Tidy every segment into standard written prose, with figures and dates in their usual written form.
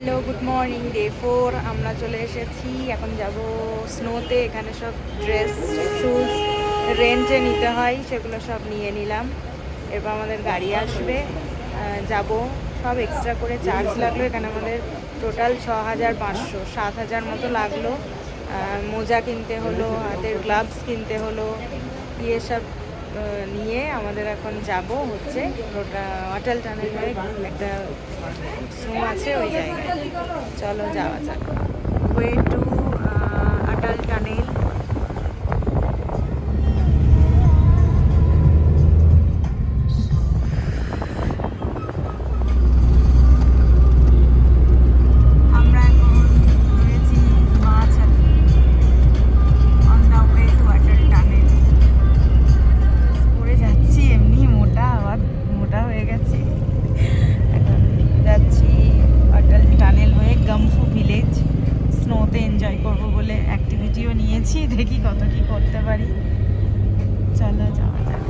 Hello, good morning. Day 4 আমরা চলে এসেছি। এখন যাব স্নোতে। এখানে সব ড্রেস, শুজ রেন্টে নিতে হয়, সেগুলো সব নিয়ে নিলাম। এরপর আমাদের গাড়ি আসবে, যাব। সব এক্সট্রা করে চার্জ লাগলো। এখানে আমাদের টোটাল 6,500 7,000 মতো লাগলো। মোজা কিনতে হলো, হাতের গ্লাভস কিনতে হলো, দিয়ে সব নিয়ে আমাদের এখন যাব হচ্ছে অটল টানেল হয়ে একটা স্নো আছে ওই জায়গায়। চলো যাওয়া যাক। Way to Atal tunnel. আমরা এখন রয়েছি মাছাতে, on the way to Atal tunnel. পড়ে যাচ্ছি, এমনি মোটা, আবার মোটা হয়ে গেছি। এখন যাচ্ছি অটল টানেল হয়ে গামফু ভিলেজ। স্নোতে এনজয় করবো বলে অ্যাক্টিভিটিও নিয়েছি, দেখি কত কি করতে পারি। চলো যাওয়া যাক।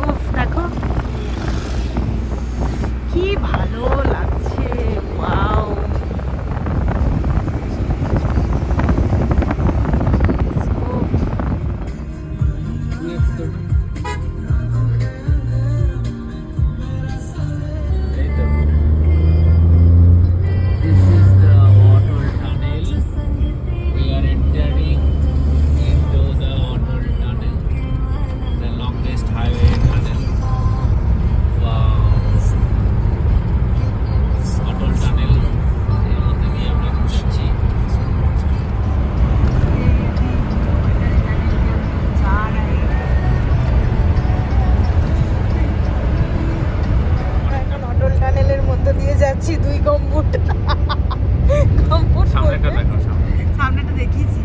উফ, দেখো কি ভালো লাগছে। Wow, This is the Atal Tunnel. We are entering into the Atal Tunnel, the longest highway tunnel. Wow! Atal Tunnel. এর মধ্যে দিয়ে আমরা ঘুরছি। আমরা এখন অটল টানেলের মধ্যে দিয়ে যাচ্ছি। দুই গম্বুট সামনেটা দেখো, সামনে। সামনেটা দেখিয়েছি,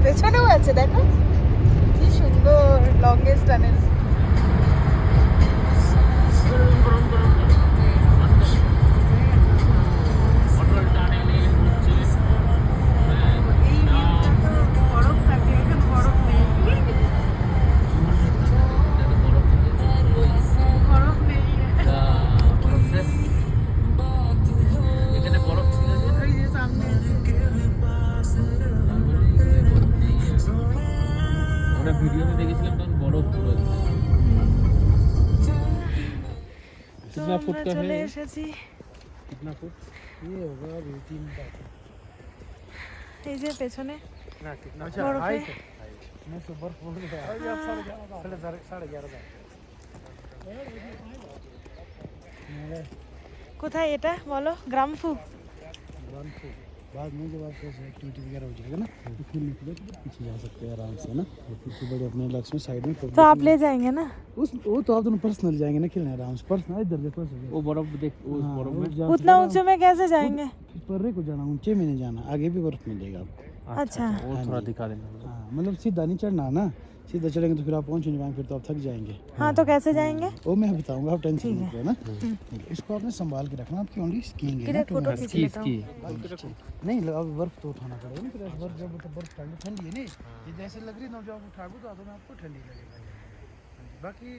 পেছনেও আছে, দেখো কি সুন্দর লংগেস্ট টানেল। অটল টানেলে হচ্ছে হ্যাঁ, এই ভিউটা তো বরফ থাকে, এখন বরফ নেই। এটা বরফ থেকে ওই বরফ নেই, প্রসেস এখানে বরফ ছিল যে ওই যে সামনে আমরা ভিডিওতে দেখেছিলাম তখন বরফ পুরো कितना फुट का চলে है এসেছি। कितना फुट ये होगा अभी 3 फुट এই যে পেছনে ना कितना বরফে। मैं तो बर्फ हो गया साढ़े 11 কোথায় এটা বলো? গ্রামফু। बाद में जब आपको एक्टिविटी वगैरह हो जाएगा ना तो फिर निकले तो पीछे जा सकते हैं आराम से ना। पीछे बड़े अपने लक्ष्य में साइड में तो आप ले जाएंगे ना? वो तो आप दोनों पर्सनल जाएंगे ना खेलने आराम से। पर्सनल इधर देखो वो बर्फ देख उस बर्फ में उतना ऊंचे में कैसे जाएंगे? पर्रे को जाना, ऊंचे में नहीं जाना, आगे भी बर्फ मिलेगा आपको। अच्छा। वो थोड़ा दिखा देना हाँ मतलब सीधा नहीं चढ़ना ना, सीधा चढ़ेंगे तो फिर आप पहुंच नहीं पाएंगे, फिर तो आप थक जाएंगे। हाँ तो कैसे जाएंगे? वो मैं बताऊंगा, आप टेंशन ठीक मत लो ना। इसको आपने संभाल के रखना, आपकी ओनली स्कीइंग है फिर ना। एक फोटो खींच लेता हूँ। नहीं अब बर्फ तो उठाना पड़ेगा ना, फिर बर्फ जब तो बर्फ ठंडी है नहीं, ये जैसे लग रही है ना, जब आप उठाओगे तो हाथों में आपको ठंडी लगेगी। बाकी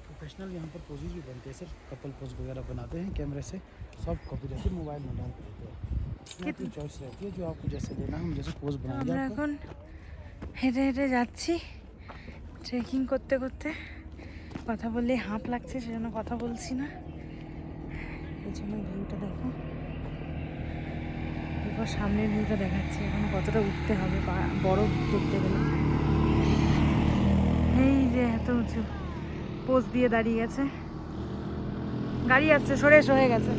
प्रोफेशनल यहाँ पर पोजेज भी बनते हैं सर, कपल पोज वगैरह बनाते हैं कैमरे से, सब कॉपी रहती है, मोबाइल में डाउन करते हैं। कितनी चॉइस रहती है जो आपको जैसे लेना, हम जैसे पोज बनाएंगे আমরা आपको। এখন হেঁটে হেঁটে যাচ্ছি ট্রেকিং করতে করতে। কথা বললে হাঁপ লাগছে, সেজন্য কথা বলছি না। পেছনে ভিউটা দেখো, এরপর সামনের ভিউটা দেখাচ্ছি। এখন কতটা উঠতে হবে বরফ দেখতে গেলে। এই যে এত উঁচু, পোজ দিয়ে দাঁড়িয়ে গেছে, গাড়ি আসছে, সরে এসো, হয়ে গেছে।